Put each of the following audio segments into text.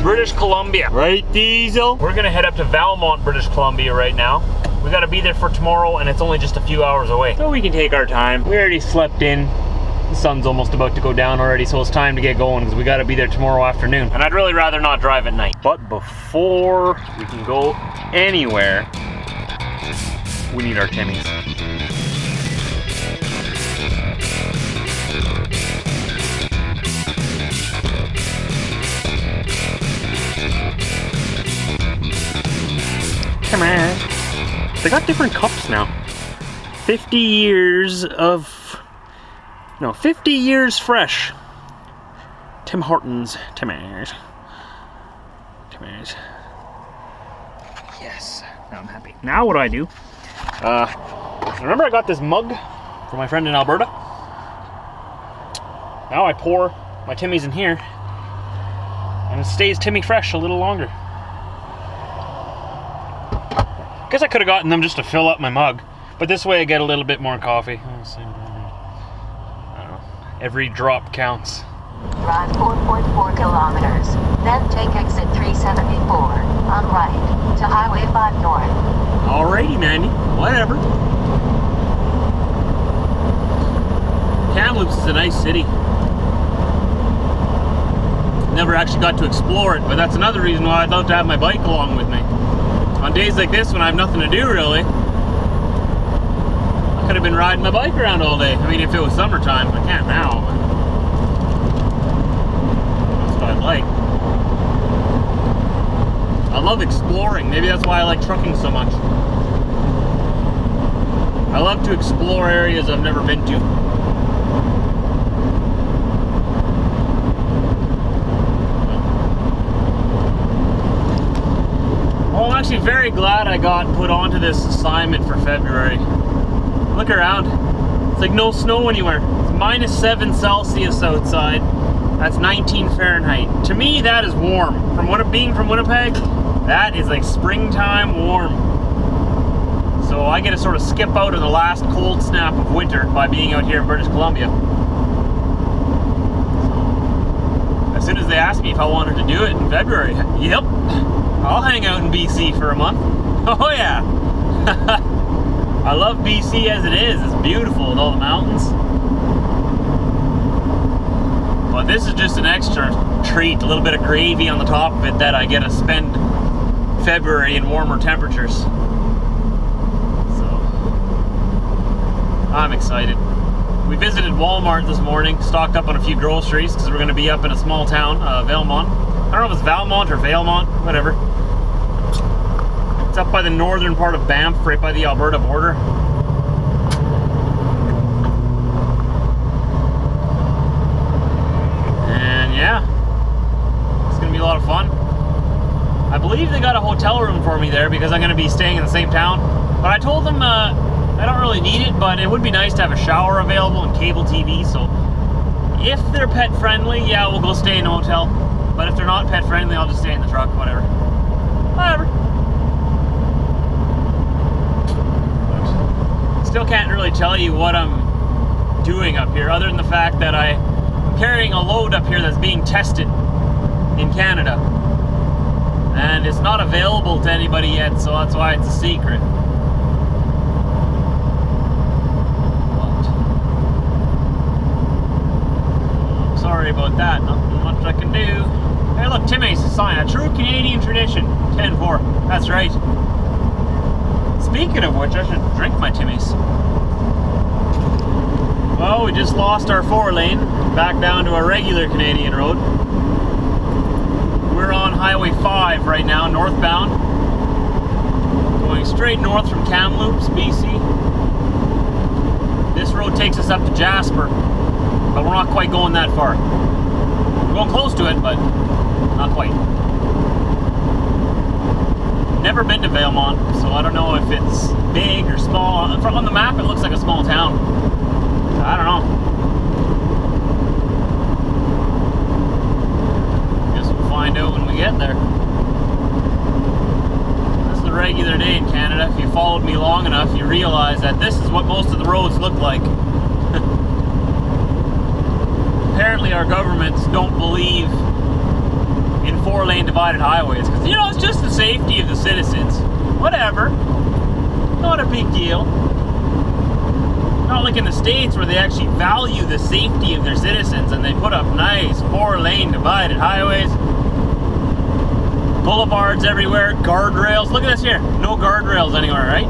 British Columbia. Right, Diesel? We're gonna head up to Valemount, British Columbia right now. We gotta be there for tomorrow, and it's only just a few hours away. So we can take our time. We already slept in. The sun's almost about to go down already, so it's time to get going because we gotta be there tomorrow afternoon. And I'd really rather not drive at night. But before we can go anywhere, we need our Timmies. Come on. They got different cups now. 50 years fresh. Tim Hortons, Timmies. Yes, now I'm happy. Now what do? Remember I got this mug from my friend in Alberta? Now I pour my Timmies in here, and it stays Timmy fresh a little longer. Guess I could have gotten them just to fill up my mug, but this way I get a little bit more coffee. I don't know. Every drop counts. Drive 4.4 kilometers, then take exit 374 on right to Highway 5 North. Alrighty, Mandy. Whatever. Kamloops is a nice city. Never actually got to explore it, but that's another reason why I'd love to have my bike along with me. On days like this when I have nothing to do really, I could have been riding my bike around all day. I mean, if it was summertime, I can't now, but that's what I like. I love exploring. Maybe that's why I like trucking so much. I love to explore areas I've never been to. Well, I'm actually very glad I got put onto this assignment for February. Look around. It's like no snow anywhere. It's -7 Celsius outside. That's 19 Fahrenheit. To me, that is warm. Being from Winnipeg, that is like springtime warm. So I get to sort of skip out of the last cold snap of winter by being out here in British Columbia. So, as soon as they asked me if I wanted to do it in February, yep. I'll hang out in BC for a month. Oh yeah. I love BC as it is. It's beautiful with all the mountains. But this is just an extra treat, a little bit of gravy on the top of it that I get to spend February in warmer temperatures. So I'm excited. We visited Walmart this morning, stocked up on a few groceries because we're going to be up in a small town, Valemount. I don't know if it's Valemount or Valemount, whatever. It's up by the northern part of Banff, right by the Alberta border. And yeah, it's gonna be a lot of fun. I believe they got a hotel room for me there because I'm gonna be staying in the same town. But I told them I don't really need it, but it would be nice to have a shower available and cable TV. So if they're pet friendly, yeah, we'll go stay in a hotel. But if they're not pet friendly, I'll just stay in the truck, whatever. Whatever. But still can't really tell you what I'm doing up here, other than the fact that I'm carrying a load up here that's being tested in Canada. And it's not available to anybody yet, so that's why it's a secret. But sorry about that, nothing much I can do. Hey look, Timmy's sign, a true Canadian tradition, 10-4, that's right. Speaking of which, I should drink my Timmy's. Well, we just lost our 4-lane, back down to a regular Canadian road. We're on Highway 5 right now, northbound. Going straight north from Kamloops, BC. This road takes us up to Jasper, but we're not quite going that far. We're going close to it, but not quite. Never been to Valemount, so I don't know if it's big or small. On the map, it looks like a small town. I don't know. Guess we'll find out when we get there. This is a regular day in Canada. If you followed me long enough, you realize that this is what most of the roads look like. Apparently our governments don't believe in 4-lane divided highways, because, you know, it's just the safety of the citizens. Whatever. Not a big deal. Not like in the States where they actually value the safety of their citizens and they put up nice 4-lane divided highways. Boulevards everywhere, guardrails. Look at this here. No guardrails anywhere, right?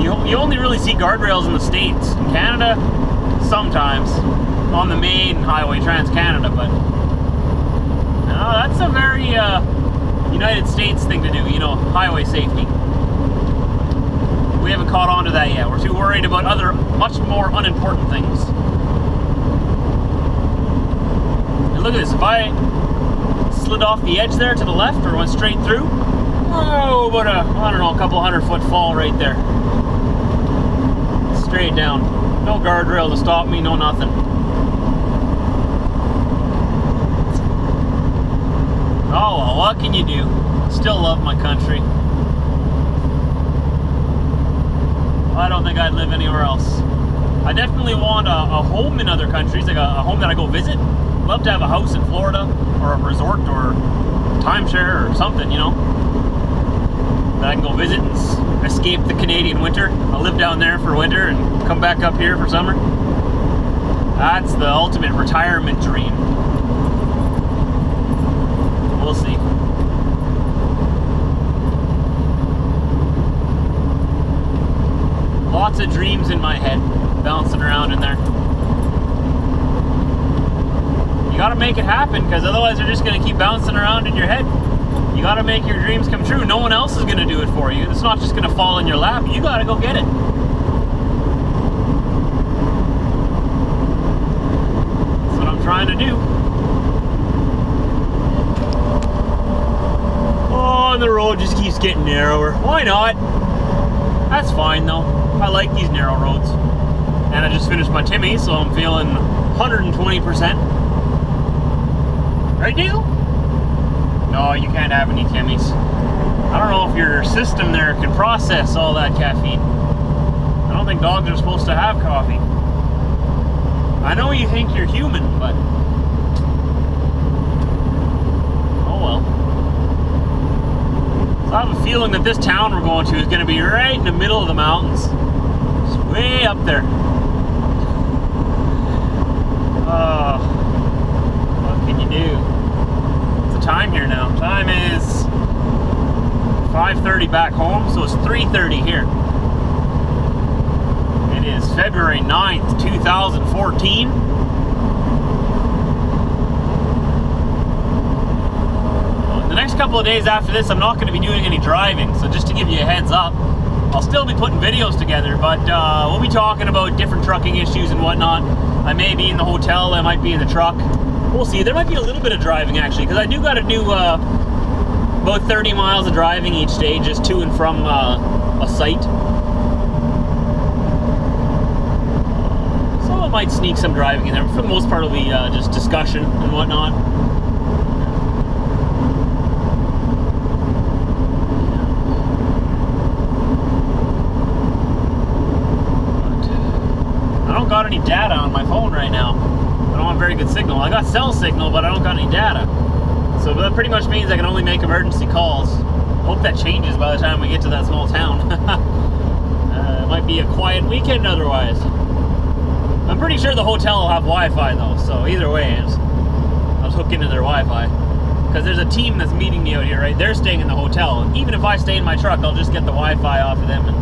You only really see guardrails in the States. In Canada, sometimes. On the main highway, Trans-Canada, but... No, that's a very United States thing to do, you know, highway safety. We haven't caught on to that yet. We're too worried about other, much more unimportant things. And look at this. If I slid off the edge there to the left or went straight through, oh, about a, I don't know, a couple 100-foot fall right there. Straight down. No guardrail to stop me, no nothing. Oh, well, what can you do? Still love my country. I don't think I'd live anywhere else. I definitely want a home in other countries, like a home that I go visit. Love to have a house in Florida, or a resort, or timeshare, or something, you know, that I can go visit and escape the Canadian winter. I'll live down there for winter and come back up here for summer. That's the ultimate retirement dream. We'll see. Lots of dreams in my head, bouncing around in there. You gotta make it happen, because otherwise they're just gonna keep bouncing around in your head. You gotta make your dreams come true. No one else is gonna do it for you. It's not just gonna fall in your lap. You gotta go get it. That's what I'm trying to do. Oh, the road just keeps getting narrower. Why not? That's fine though. I like these narrow roads. And I just finished my Timmy, so I'm feeling 120%. Right, Diesel? No, you can't have any Timmys. I don't know if your system there can process all that caffeine. I don't think dogs are supposed to have coffee. I know you think you're human, but... oh well. So I have a feeling that this town we're going to is going to be right in the middle of the mountains. Just way up there. What can you do? What's the time here now? Time is 5:30 back home, so it's 3:30 here. It is February 9th, 2014. The next couple of days after this, I'm not going to be doing any driving, so just to give you a heads up, I'll still be putting videos together, but we'll be talking about different trucking issues and whatnot. I may be in the hotel, I might be in the truck. We'll see. There might be a little bit of driving, actually, because I do got to do about 30 miles of driving each day, just to and from a site. So I might sneak some driving in there. For the most part, it'll be just discussion and whatnot. I don't got any data on my phone right now. I don't have very good signal. I got cell signal, but I don't got any data. So that pretty much means I can only make emergency calls. Hope that changes by the time we get to that small town. It might be a quiet weekend otherwise. I'm pretty sure the hotel will have Wi-Fi though, so either way, I'll hook into their Wi-Fi. Because there's a team that's meeting me out here, right? They're staying in the hotel. Even if I stay in my truck, I'll just get the Wi-Fi off of them and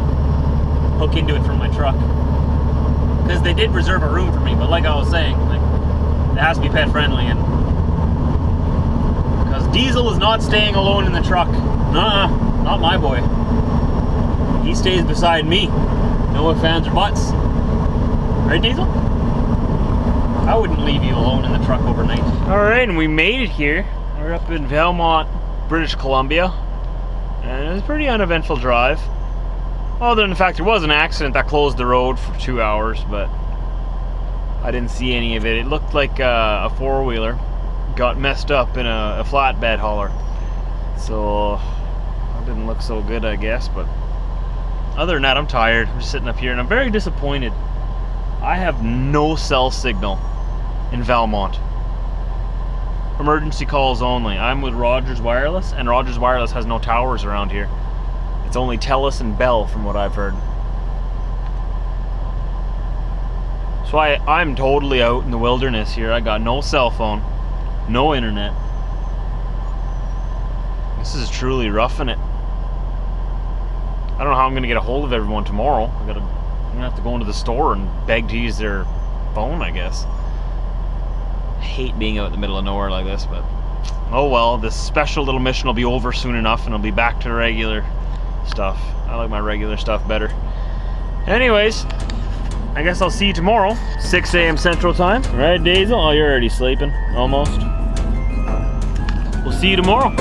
hook into it from my truck. Because they did reserve a room for me, but like I was saying, like, it has to be pet friendly, and because Diesel is not staying alone in the truck. Nuh-uh, not my boy. He stays beside me. No ifs, ands, or buts. Right, Diesel? I wouldn't leave you alone in the truck overnight. Alright, and we made it here. We're up in Valemount, British Columbia. And it was a pretty uneventful drive. Other than the fact there was an accident that closed the road for 2 hours, but I didn't see any of it. It looked like a four-wheeler got messed up in a flatbed hauler. So that didn't look so good, I guess, but other than that, I'm tired. I'm just sitting up here and I'm very disappointed. I have no cell signal in Valemount. emergency calls only. I'm with Rogers Wireless, and Rogers Wireless has no towers around here. It's only Telus and Bell, from what I've heard. So I'm totally out in the wilderness here. I got no cell phone, no internet. This is truly roughing it. I don't know how I'm gonna get a hold of everyone tomorrow. I'm gonna have to go into the store and beg to use their phone, I guess. I hate being out in the middle of nowhere like this, but oh well. This special little mission will be over soon enough, and I'll be back to regular stuff. I like my regular stuff better. Anyways, I guess I'll see you tomorrow, 6 a.m. Central Time. Right, Daisel? Oh, you're already sleeping, almost. We'll see you tomorrow.